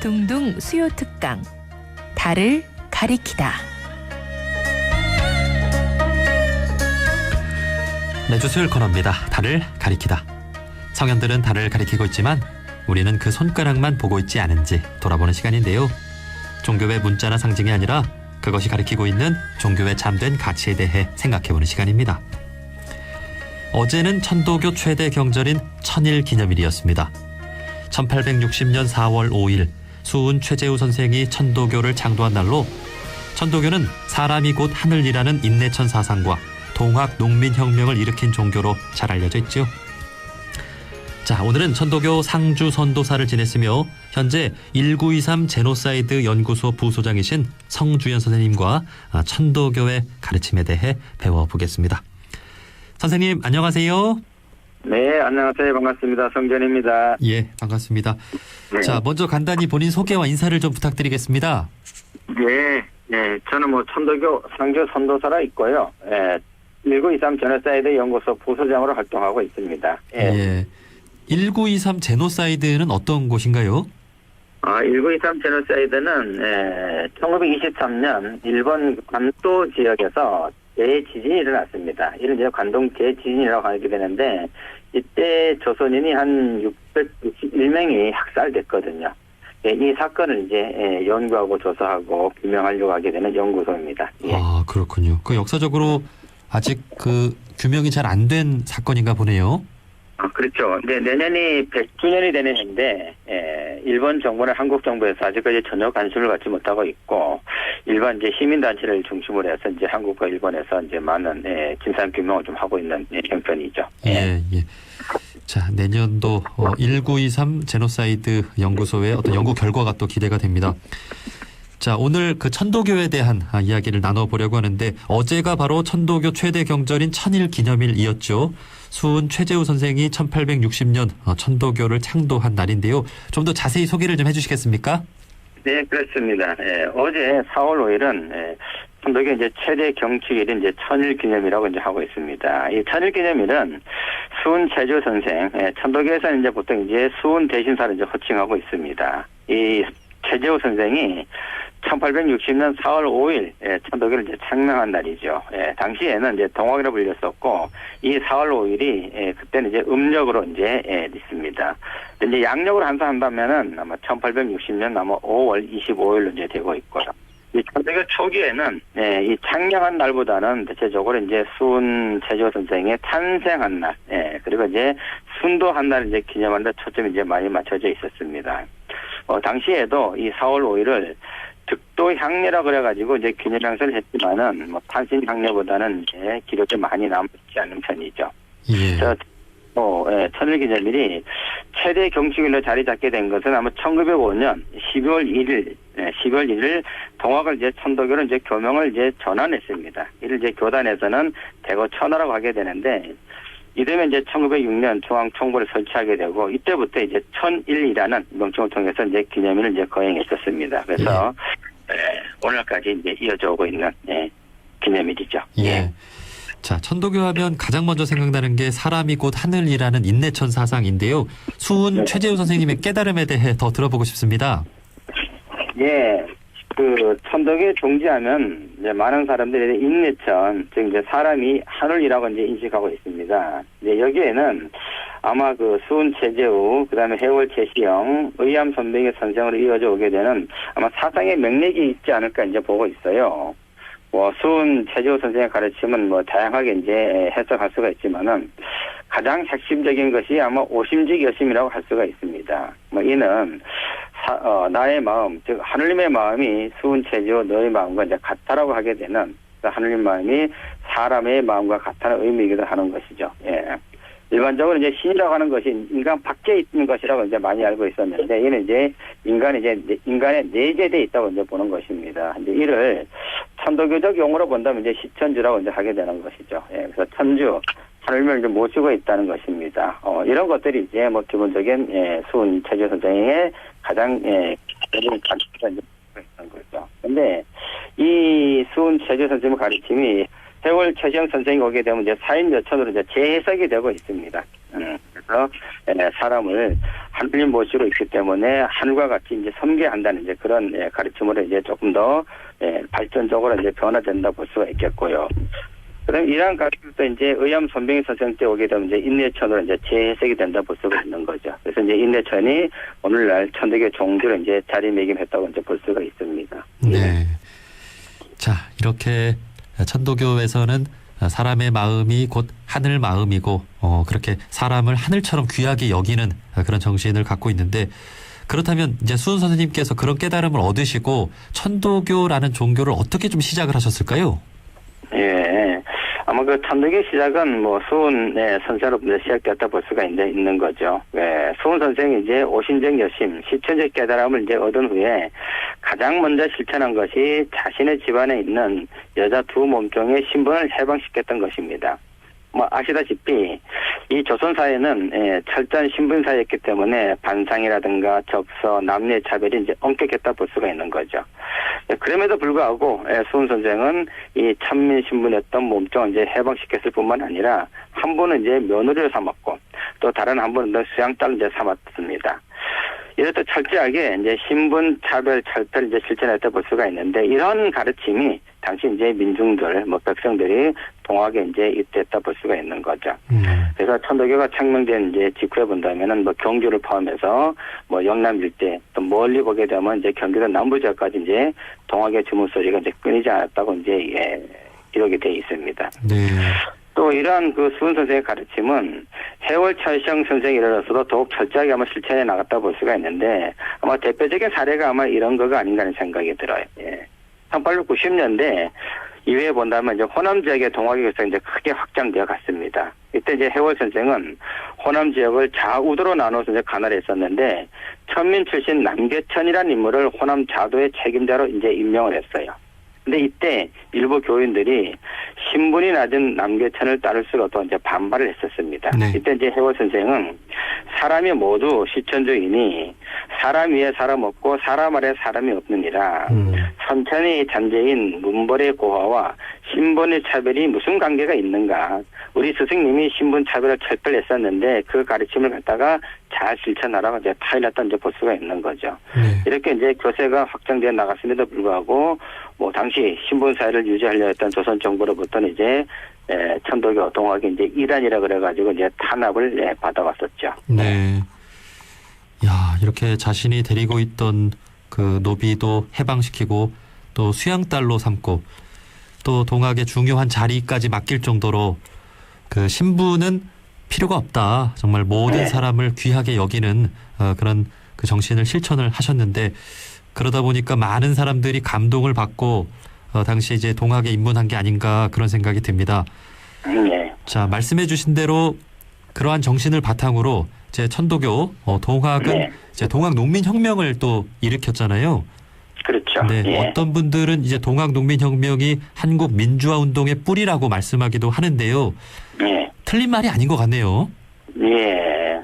둥둥 수요 특강 달을 가리키다. 매주 수요일 코너입니다. 달을 가리키다. 성현들은 달을 가리키고 있지만 우리는 그 손가락만 보고 있지 않은지 돌아보는 시간인데요. 종교의 문자나 상징이 아니라 그것이 가리키고 있는 종교의 참된 가치에 대해 생각해보는 시간입니다. 어제는 천도교 최대 경전인 천일 기념일이었습니다. 1860년 4월 5일 수훈 최재우 선생이 천도교를 창도한 날로 천도교는 사람이 곧 하늘이라는 인내천 사상과 동학 농민혁명을 일으킨 종교로 잘 알려져 있죠. 자, 오늘은 천도교 상주 선도사를 지냈으며 현재 1923 제노사이드 연구소 부소장이신 성주연 선생님과 천도교의 가르침에 대해 배워보겠습니다. 선생님 안녕하세요. 네, 안녕하세요. 반갑습니다. 성전입니다. 예, 반갑습니다. 네. 자, 먼저 간단히 본인 소개와 인사를 좀 부탁드리겠습니다. 네, 저는 천도교 상주 선도사라 있고요. 1923 제노사이드 연구소 부소장으로 활동하고 있습니다. 예. 1923 제노사이드는 어떤 곳인가요? 1923 제노사이드는 1923년 일본 관도 지역에서 대지진이 일어났습니다. 이를 이제 관동 대지진이라고 하게 되는데 이때 조선인이 한 661명이 학살됐거든요. 이 사건을 이제 연구하고 조사하고 규명하려고 하게 되는 연구소입니다. 예. 아, 그렇군요. 그 역사적으로 아직 그 규명이 잘 안 된 사건인가 보네요. 그렇죠. 네, 내년이 100주년이 되는 해인데 일본 정부는 한국 정부에서 아직까지 전혀 관심을 갖지 못하고 있고 일반 이제 시민단체를 중심으로 해서 이제 한국과 일본에서 이제 많은 진상 규명을 좀 하고 있는 형편이죠. 예. 자, 내년도 1923 제노사이드 연구소의 어떤 연구 결과가 또 기대가 됩니다. 자, 오늘 그 천도교에 대한 이야기를 나눠보려고 하는데 어제가 바로 천도교 최대 경전인 천일 기념일이었죠. 수훈 최재우 선생이 1860년 천도교를 창도한 날인데요. 좀 더 자세히 소개를 좀 해주시겠습니까? 네, 그렇습니다. 어제 4월 5일은 천도교 이제 최대 경축일인 이제 천일 기념이라고 이제 하고 있습니다. 이 천일 기념일은 수훈 최재우 선생, 천도교에서는 이제 보통 이제 수훈 대신사를 이제 호칭하고 있습니다. 이 최재우 선생이 1860년 4월 5일 천도교를 이제 창명한 날이죠. 당시에는 이제 동학이라 불렸었고 이 4월 5일이 그때는 이제 음력으로 이제 있습니다. 이제 양력으로 환산한다면은 아마 1860년 아마 5월 25일로 이제 되고 있고요. 이 천도교 초기에는 이 창명한 날보다는 대체적으로 이제 수훈 최재우 선생의 탄생한 날, 그리고 이제 순도한 날 이제 기념하는 데 초점이 이제 많이 맞춰져 있었습니다. 당시에도 이 4월 5일을 득도향례라 그래가지고 이제 기념 행사를 했지만은 탄신향례보다는 이제 기록이 많이 남지 않은 편이죠. 예. 천일 기념일이 최대 경축일로 자리 잡게 된 것은 아마 1905년 12월 1일 동학을 이제 천도교로 이제 교명을 이제 전환했습니다. 이를 이제 교단에서는 대거 천하라고 하게 되는데 이되면 이제 1906년 중앙총부를 설치하게 되고 이때부터 이제 천일이라는 명칭을 통해서 이제 기념일을 이제 거행했었습니다. 그래서 오늘까지 이제 이어져 오고 있는 기념일이죠. 예. 자, 천도교 하면 가장 먼저 생각나는 게 사람이 곧 하늘이라는 인내천 사상인데요. 수훈 최재우 선생님의 깨달음에 대해 더 들어보고 싶습니다. 예. 천도교 종지하면 이제 많은 사람들이 인내천, 즉 이제 사람이 하늘이라고 이제 인식하고 있습니다. 이제 여기에는 아마 수훈 최재우, 그다음에 해월 최시영, 의암 선백의 선생으로 이어져 오게 되는 아마 사상의 맥락이 있지 않을까 이제 보고 있어요. 수훈 최재우 선생의 가르침은 다양하게 이제 해석할 수가 있지만은 가장 핵심적인 것이 아마 오심직 여심이라고 할 수가 있습니다. 이는 나의 마음, 즉 하느님의 마음이 수훈 최재우 너의 마음과 이제 같다라고 하게 되는 하느님 마음이 사람의 마음과 같다는 의미이기도 하는 것이죠. 예. 일반적으로 이제 신이라고 하는 것이 인간 밖에 있는 것이라고 이제 많이 알고 있었는데 이는 이제 인간의 내재되어 있다고 이제 보는 것입니다. 이제 이를 천도교적 용어로 본다면 이제 시천주라고 이제 하게 되는 것이죠. 예. 그래서 천주 하늘을 이제 모시고 있다는 것입니다. 이런 것들이 이제 기본적인 수훈 최재우 선생의 가장 가르침이 있는 거죠. 근데 이 수훈 최재우 선생의 가르침이 해월 최시영 선생이 오게 되면 이제 사인여천으로 이제 재해석이 되고 있습니다. 하늘에서 사람을 하늘이 모시고 있기 때문에 하늘과 같이 이제 섬겨한다는 이제 그런 가르침으로 이제 조금 더 발전적으로 이제 변화된다 볼 수가 있겠고요. 그다음 이러한 가르침도 이제 의암 손병희 선생 때 오게 되면 이제 인내천으로 이제 재해석이 된다 볼 수가 있는 거죠. 그래서 이제 인내천이 오늘날 천도교 종교로 이제 자리매김했다고 이제 볼 수가 있습니다. 네. 자, 이렇게 천도교에서는 사람의 마음이 곧 하늘 마음이고 그렇게 사람을 하늘처럼 귀하게 여기는 그런 정신을 갖고 있는데, 그렇다면 이제 수은 선생님께서 그런 깨달음을 얻으시고 천도교라는 종교를 어떻게 좀 시작을 하셨을까요? 예. 아마 그 천도교 시작은 뭐 수은 선생으로부터 시작됐다 볼 수가 있는 거죠. 예. 수은 선생이 이제 오신적 여심, 시천적 깨달음을 이제 얻은 후에 가장 먼저 실천한 것이 자신의 집안에 있는 여자 두 몸종의 신분을 해방시켰던 것입니다. 뭐 아시다시피 이 조선 사회는 철저한 신분 사회였기 때문에 반상이라든가 접서, 남녀 차별이 이제 엄격했다 볼 수가 있는 거죠. 그럼에도 불구하고 수은 선생은 이 천민 신분이었던 몸종을 이제 해방시켰을 뿐만 아니라 한 분은 이제 며느리를 삼았고 또 다른 한 분은 수양딸을 이제 삼았습니다. 이렇듯 철저하게 이제 신분 차별 철폐를 이제 실천했다 볼 수가 있는데, 이런 가르침이 당시 이제 민중들, 뭐 백성들이 동학에 이제 입대했다 볼 수가 있는 거죠. 그래서 천도교가 창명된 이제 직후에 본다면은 뭐 경주를 포함해서 뭐 영남 일대 또 멀리 보게 되면 이제 경기도 남부 지역까지 이제 동학의 주문 소리가 이제 끊이지 않았다고 이제 기록이 돼 있습니다. 네. 또 이러한 그 수은 선생의 가르침은 해월 철성 선생에 이르러서도 더욱 철저하게 아마 실천해 나갔다 볼 수가 있는데, 아마 대표적인 사례가 아마 이런 거가 아닌가 하는 생각이 들어요. 1890년대 이후에 본다면 이제 호남 지역의 동학의 교사가 이제 크게 확장되어 갔습니다. 이때 이제 해월 선생은 호남 지역을 좌우도로 나눠서 이제 관할을 했었는데, 천민 출신 남계천이라는 인물을 호남 좌도의 책임자로 이제 임명을 했어요. 근데 이때 일부 교인들이 신분이 낮은 남계천을 따를 수가 없다고 이제 반발을 했었습니다. 네. 이때 이제 해월 선생은 사람이 모두 시천조이니 사람 위에 사람 없고 사람 아래 사람이 없느니라. 선천의 잔재인 문벌의 고화와 신분의 차별이 무슨 관계가 있는가. 우리 스승님이 신분 차별을 철폐했었는데 그 가르침을 갖다가 잘 실천하라고 이제 타일렀던 이제 볼 수가 있는 거죠. 이렇게 이제 교세가 확장되어 나갔음에도 불구하고 뭐 당시 신분 사회를 유지하려 했던 조선 정부로부터는 이제 천도교 동학이 이제 이란이라 그래가지고 이제 탄압을 받아왔었죠. 네. 야, 이렇게 자신이 데리고 있던 그 노비도 해방시키고 또 수양딸로 삼고 또 동학의 중요한 자리까지 맡길 정도로 그 신분은 필요가 없다. 정말 모든 사람을 귀하게 여기는 그런 그 정신을 실천을 하셨는데, 그러다 보니까 많은 사람들이 감동을 받고 당시 이제 동학에 입문한 게 아닌가 그런 생각이 듭니다. 네. 자, 말씀해 주신 대로 그러한 정신을 바탕으로 이제 천도교 동학은 이제 동학 농민혁명을 또 일으켰잖아요. 그렇죠. 네, 어떤 분들은 이제 동학 농민혁명이 한국 민주화 운동의 뿌리라고 말씀하기도 하는데요. 틀린 말이 아닌 것 같네요. 예.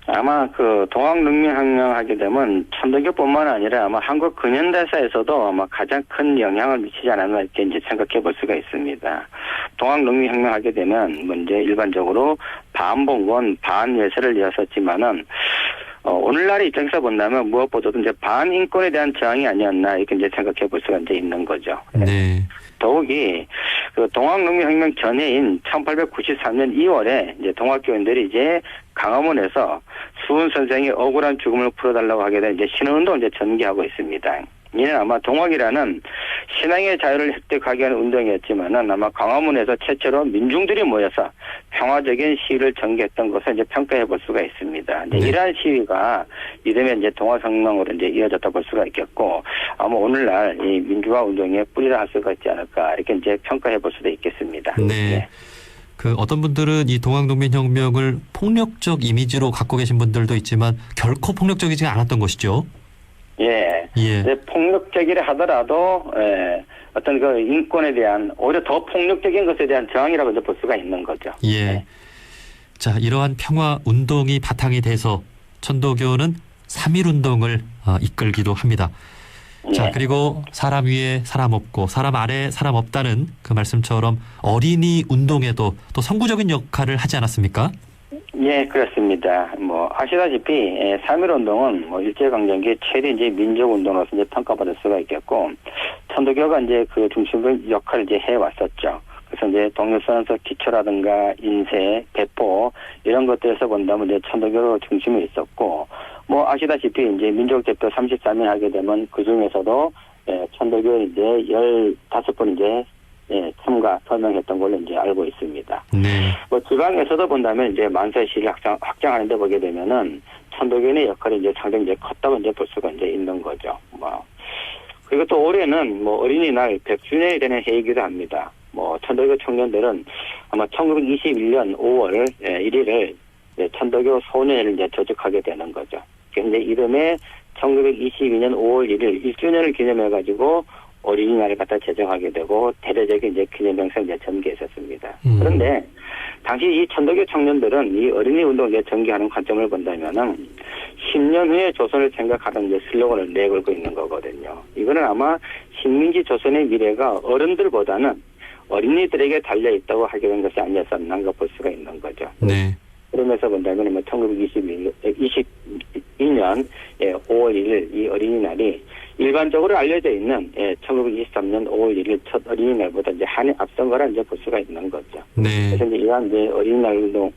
아마 그 동학 농민혁명 하게 되면 천도교뿐만 아니라 아마 한국 근현대사에서도 아마 가장 큰 영향을 미치지 않았나 이렇게 이제 생각해 볼 수가 있습니다. 동학 농민혁명 하게 되면 뭐 이제 일반적으로 반봉건 반예세를 이었었지만은 오늘날의 입장에서 본다면 무엇보다도 이제 반인권에 대한 저항이 아니었나 이렇게 이제 생각해 볼 수가 이제 있는 거죠. 네. 더욱이 그 동학농민혁명 전해인 1893년 2월에 이제 동학교인들이 이제 강화문에서 수은 선생이 억울한 죽음을 풀어달라고 하게 된 이제 신흥운동을 이제 전개하고 있습니다. 이는 아마 동학이라는 신앙의 자유를 획득하기 위한 운동이었지만은 아마 강화문에서 최초로 민중들이 모여서 평화적인 시위를 전개했던 것을 이제 평가해 볼 수가 있습니다. 이제 이러한 시위가 이르면 이제 동학혁명으로 이제 이어졌다 볼 수가 있겠고, 아마 오늘날 이 민주화 운동의 뿌리라 할 수가 있지 않을까 이렇게 이제 평가해 볼 수도 있겠습니다. 네. 그 어떤 분들은 이 동학농민혁명을 폭력적 이미지로 갖고 계신 분들도 있지만 결코 폭력적이지 않았던 것이죠. 예. 폭력적이라 하더라도 어떤 그 인권에 대한 오히려 더 폭력적인 것에 대한 저항이라고 이제 볼 수가 있는 거죠. 예. 자, 이러한 평화 운동이 바탕이 돼서 천도교는 3.1운동을 이끌기도 합니다. 자, 그리고 사람 위에 사람 없고 사람 아래 사람 없다는 그 말씀처럼 어린이 운동에도 또 선구적인 역할을 하지 않았습니까? 예, 그렇습니다. 뭐 아시다시피 3.1 운동은 뭐 일제강점기 최대 이제 민족 운동으로서 이제 평가받을 수가 있겠고, 천도교가 이제 그 중심을 역할을 이제 해왔었죠. 그래서 이제 동일선에서 기초라든가 인쇄, 배포 이런 것들에서 본다면 이제 천도교 중심이 있었고, 뭐 아시다시피 이제 민족 대표 33인 하게 되면 그 중에서도 천도교 이제 15분 이제 참가 설명했던 걸로 이제 알고 있습니다. 네. 뭐 지방에서도 본다면 이제 만세시를 확장하는데 보게 되면은 천도교의 역할이 이제 상당히 이제 컸다고 이제 볼 수가 이제 있는 거죠. 뭐 그리고 또 올해는 뭐 어린이날 100주년이 되는 해이기도 합니다. 뭐 천도교 청년들은 아마 1921년 5월 1일을 천도교 소년회를 이제 조직하게 되는 거죠. 그래서 이제 이름에 1922년 5월 1일 1주년을 기념해가지고 어린이날을 갖다 제정하게 되고 대대적인 이제 기념행사를 이제 전개했었습니다. 그런데 당시 이 천도교 청년들은 이 어린이 운동을 이제 전개하는 관점을 본다면은 10년 후에 조선을 생각하는 이제 슬로건을 내걸고 있는 거거든요. 이거는 아마 식민지 조선의 미래가 어른들보다는 어린이들에게 달려 있다고 하게 된 것이 아니었었나 볼 수가 있는 거죠. 네. 그러면서 본다면 뭐 1922년 5월 1일 이 어린이날이 일반적으로 알려져 있는 1923년 5월 1일 첫 어린이날보다 이제 한해 앞선 거라 이제 볼 수가 있는 거죠. 네. 그래서 이제 이러한 이제 어린이날 운동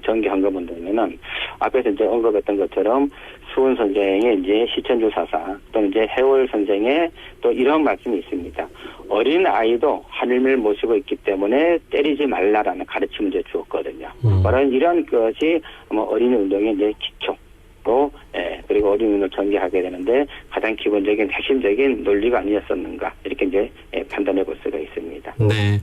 전개한 거 본다면은 앞에서 이제 언급했던 것처럼 수훈 선생의 이제 시천주 사사 또는 이제 해월 선생의 또 이런 말씀이 있습니다. 어린 아이도 하늘을 모시고 있기 때문에 때리지 말라라는 가르침을 이제 주었거든요. 바로 이런 것이 어린이 운동의 이제 기초. 그리고 어린이를 전개하게 되는데 가장 기본적인 핵심적인 논리가 아니었었는가 이렇게 이제 판단해 볼 수가 있습니다. 네.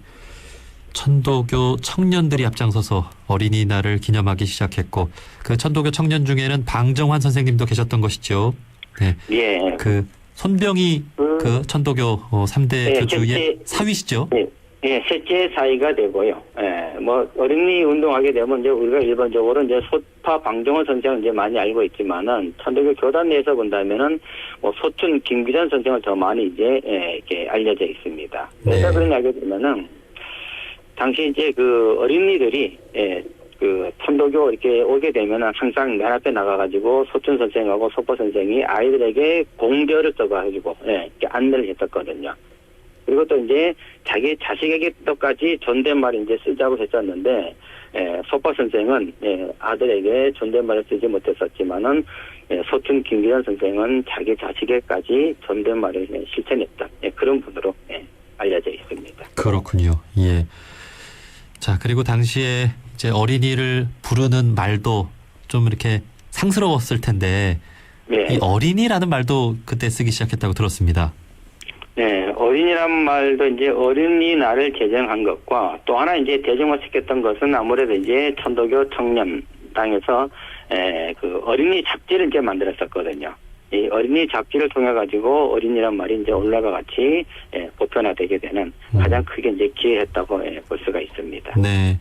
천도교 청년들이 앞장서서 어린이날을 기념하기 시작했고 그 천도교 청년 중에는 방정환 선생님도 계셨던 것이죠. 네. 예. 그 손병희 그 천도교 3대 교주의 사위시죠. 예. 예, 셋째 사이가 되고요. 예, 뭐 어린이 운동하게 되면 이제 우리가 일반적으로 이제 소파 방정원 선생을 이제 많이 알고 있지만은 천도교 교단 내에서 본다면은 뭐 소춘 김규전 선생을 더 많이 이제 이렇게 알려져 있습니다. 그래서 네. 그런 이야기 보면은 당시 이제 그 어린이들이 그 천도교 이렇게 오게 되면은 항상 맨 앞에 나가가지고 소춘 선생하고 소포 선생이 아이들에게 공별을 써가지고 이렇게 안내를 했었거든요. 그리고 또 이제 자기 자식에게 또까지 존댓말을 이제 쓰자고 했었는데, 소파 선생은 아들에게 존댓말을 쓰지 못했었지만은, 소춘 김기현 선생은 자기 자식에게까지 존댓말을 실천했던 그런 분으로 알려져 있습니다. 그렇군요. 예. 자, 그리고 당시에 이제 어린이를 부르는 말도 좀 이렇게 상스러웠을 텐데, 이 어린이라는 말도 그때 쓰기 시작했다고 들었습니다. 네, 어린이란 말도 이제 어린이날을 제정한 것과 또 하나 이제 대중화시켰던 것은 아무래도 이제 천도교 청년당에서 그 어린이 잡지를 이제 만들었었거든요. 이 어린이 잡지를 통해 가지고 어린이란 말이 이제 올라가 같이 보편화되게 되는 가장 크게 이제 기여했다고 볼 수가 있습니다. 네.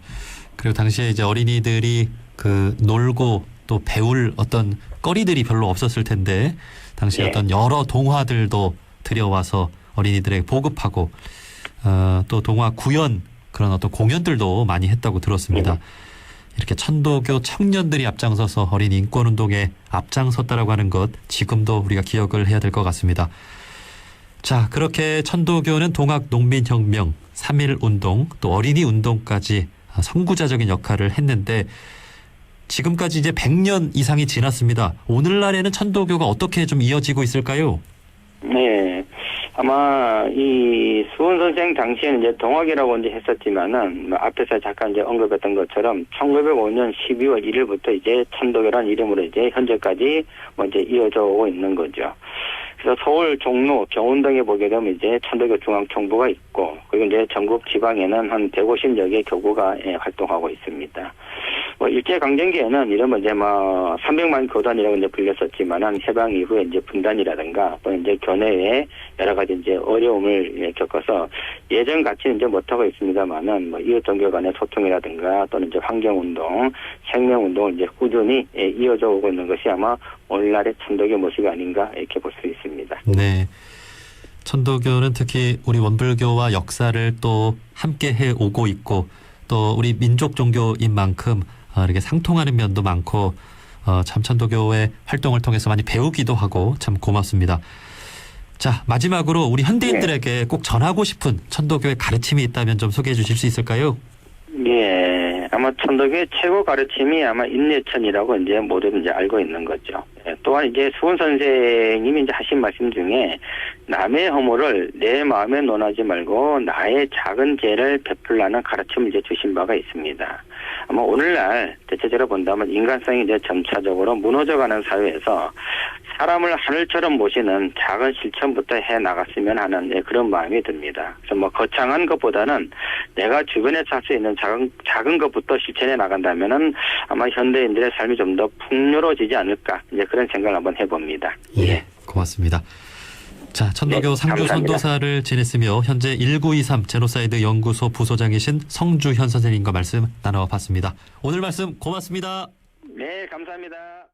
그리고 당시에 이제 어린이들이 그 놀고 또 배울 어떤 거리들이 별로 없었을 텐데 당시에 어떤 여러 동화들도 들여와서 어린이들에게 보급하고 또 동화 구연 그런 어떤 공연들도 많이 했다고 들었습니다. 이렇게 천도교 청년들이 앞장서서 어린이 인권운동에 앞장섰다라고 하는 것 지금도 우리가 기억을 해야 될 것 같습니다. 자, 그렇게 천도교는 동학농민혁명, 3.1운동 또 어린이 운동까지 선구자적인 역할을 했는데 지금까지 이제 100년 이상이 지났습니다. 오늘날에는 천도교가 어떻게 좀 이어지고 있을까요? 네. 아마 이 수훈 선생 당시에는 이제 동학이라고 이제 했었지만은 앞에서 잠깐 이제 언급했던 것처럼 1905년 12월 1일부터 이제 천도교라는 이름으로 이제 현재까지 뭐 이제 이어져 오고 있는 거죠. 그래서 서울 종로 경운동에 보게 되면 이제 천도교 중앙총부가 있고 그리고 이제 전국 지방에는 한 150여 개 교구가 활동하고 있습니다. 뭐 일제강점기에는 이러면 이제 뭐 300만 교단이라고 이제 불렸었지만은 해방 이후에 이제 분단이라든가 또 이제 교내에 여러 가지 이제 어려움을 겪어서 예전 같이 이제 못하고 있습니다만은 뭐 이웃 종교 간의 소통이라든가 또는 이제 환경운동, 생명운동을 이제 꾸준히 이어져 오고 있는 것이 아마 오늘날의 천도교 모습이 아닌가 이렇게 볼 수 있습니다. 네. 천도교는 특히 우리 원불교와 역사를 또 함께 해 오고 있고 또 우리 민족 종교인 만큼 이렇게 상통하는 면도 많고 참 천도교의 활동을 통해서 많이 배우기도 하고 참 고맙습니다. 자, 마지막으로 우리 현대인들에게 꼭 전하고 싶은 천도교의 가르침이 있다면 좀 소개해 주실 수 있을까요? 예, 아마 천도교의 최고 가르침이 아마 인내천이라고 이제 모두 이제 알고 있는 거죠. 예, 또한 이제 수원 선생님이 이제 하신 말씀 중에 남의 허물을 내 마음에 논하지 말고 나의 작은 죄를 베풀라는 가르침을 이제 주신 바가 있습니다. 아마 오늘날 대체적으로 본다면 인간성이 이제 점차적으로 무너져가는 사회에서 사람을 하늘처럼 모시는 작은 실천부터 해 나갔으면 하는 그런 마음이 듭니다. 그래서 뭐 거창한 것보다는 내가 주변에서 할 수 있는 작은 것부터 실천해 나간다면은 아마 현대인들의 삶이 좀 더 풍요로워지지 않을까 이제 그런 생각을 한번 해봅니다. 예, 고맙습니다. 자, 천도교 네, 상주 감사합니다. 선도사를 지냈으며 현재 1923 제노사이드 연구소 부소장이신 성주현 선생님과 말씀 나눠봤습니다. 오늘 말씀 고맙습니다. 네, 감사합니다.